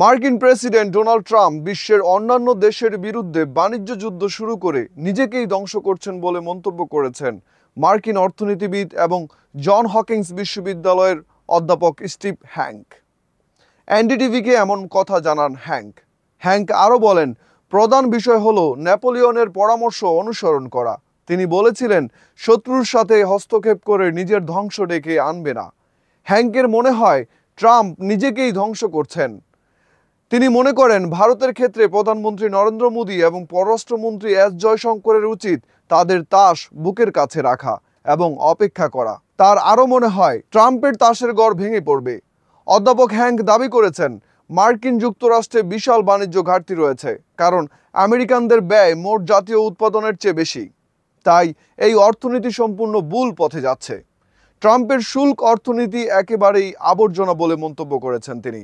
মার্কিন president Donald Trump বিশ্বের অন্যান্য দেশের বিরুদ্ধে বাণিজ্য যুদ্ধ শুরু করে নিজেকেই ধ্বংস করছেন বলে মন্তব্য করেছেন মার্কিন অর্থনীতিবিদ এবং জন হকিংস বিশ্ববিদ্যালয়ের অধ্যাপক স্টিভ হ্যাঙ্ক। এনডিটিভিকে এমন কথা জানান হ্যাঙ্ক। হ্যাঙ্ক আরও বলেন, প্রধান বিষয় হলো নেপোলিয়নের পরামর্শ অনুসরণ করা। তিনি বলেছিলেন, শত্রুর সাথে হস্তক্ষেপ করে নিজের ধ্বংস ডেকে আনবে না। হ্যাঙ্কের মনে হয় ট্রাম্প নিজেকেই ধ্বংস করছেন। তিনি মনে করেন ভারতের ক্ষেত্রে প্রধানমন্ত্রী নরেন্দ্র মোদী এবং পররাষ্ট্রমন্ত্রী এস জয়শঙ্করের উচিত তাদের তাস বুকের কাছে রাখা এবং অপেক্ষা করা। তার আরও মনে হয় ট্রাম্পের তাসের গড় ভেঙে পড়বে। অধ্যাপক হ্যাঙ্ক দাবি করেছেন, মার্কিন যুক্তরাষ্ট্রে বিশাল বাণিজ্য ঘাটতি রয়েছে, কারণ আমেরিকানদের ব্যয় মোট জাতীয় উৎপাদনের চেয়ে বেশি। তাই এই অর্থনীতি সম্পূর্ণ ভুল পথে যাচ্ছে। ট্রাম্পের শুল্ক অর্থনীতি একেবারেই আবর্জনা বলে মন্তব্য করেছেন তিনি।